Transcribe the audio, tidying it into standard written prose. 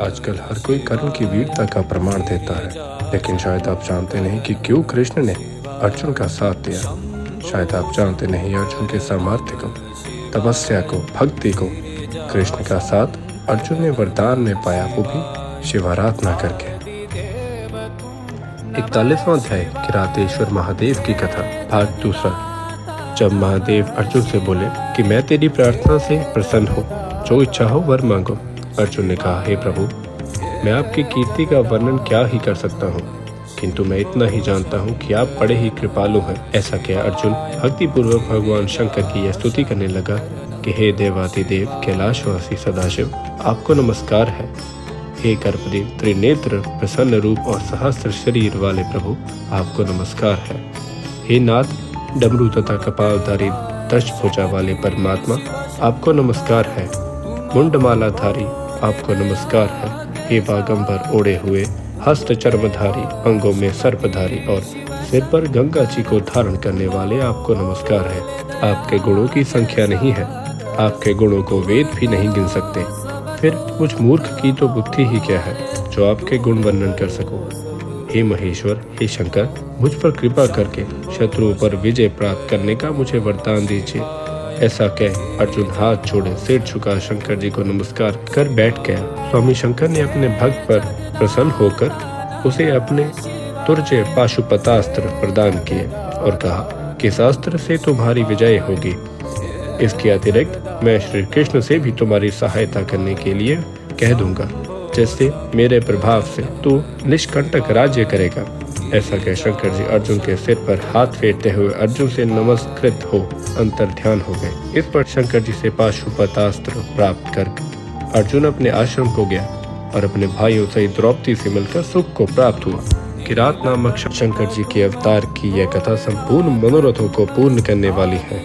आजकल हर कोई कर्म की वीरता का प्रमाण देता है, लेकिन शायद आप जानते नहीं कि क्यों कृष्ण ने अर्जुन का साथ दिया। शायद आप जानते नहीं अर्जुन के सामर्थ्य को, तपस्या को, भक्ति को। कृष्ण का साथ अर्जुन ने वरदान में पाया, वो भी शिवाराधना करके। 41वां अध्याय किरातेश्वर महादेव की कथा, भाग दूसरा। जब महादेव अर्जुन से बोले कि मैं तेरी प्रार्थना से प्रसन्न हूँ, जो इच्छा हो वर मांगो। अर्जुन ने कहा, हे प्रभु, मैं आपकी कीर्ति का वर्णन क्या ही कर सकता हूँ, किंतु मैं इतना ही जानता हूँ कि आप बड़े ही कृपालु हैं। ऐसा कह अर्जुन भक्तिपूर्वक भगवान शंकर की यह स्तुति करने लगा कि हे देवाधिदेव कैलाशवासी सदाशिव, आपको नमस्कार है। हे गर्भदेव त्रिनेत्र प्रसन्न रूप और सहस्त्र शरीर वाले प्रभु, आपको नमस्कार है। हे नाथ डमरू तथा कपालधारी दशभुजा वाले परमात्मा, आपको नमस्कार है। मुंडमालाधारी, आपको नमस्कार है। हे बागंबर ओढ़े हुए हस्त चर्मधारी, अंगों में सर्पधारी और सिर पर गंगा जी को धारण करने वाले, आपको नमस्कार है। आपके गुणों की संख्या नहीं है, आपके गुणों को वेद भी नहीं गिन सकते। फिर मुझ मूर्ख की तो बुद्धि ही क्या है जो आपके गुण वर्णन कर सको। हे महेश्वर, हे शंकर, मुझ पर कृपा करके शत्रुओं पर विजय प्राप्त करने का मुझे वरदान दीजिए। ऐसा कह अर्जुन हाथ जोड़े सिर झुका शंकर जी को नमस्कार कर बैठ गया। स्वामी शंकर ने अपने भक्त पर प्रसन्न होकर उसे अपने तुर्य पाशुपतास्त्र प्रदान किए और कहा कि इस अस्त्र से तुम्हारी विजय होगी। इसके अतिरिक्त मैं श्री कृष्ण से भी तुम्हारी सहायता करने के लिए कह दूंगा, जिससे मेरे प्रभाव से तू निष्कंटक राज्य करेगा। ऐसा कह शंकर जी अर्जुन के सिर पर हाथ फेरते हुए अर्जुन से नमस्कृत हो अंतर ध्यान हो गए। इस पर शंकर जी से पाशुपतास्त्र प्राप्त कर अर्जुन अपने आश्रम को गया और अपने भाइयों सहित द्रौपदी से मिलकर सुख को प्राप्त हुआ। किरात नामक शंकर जी के अवतार की यह कथा संपूर्ण मनोरथों को पूर्ण करने वाली है।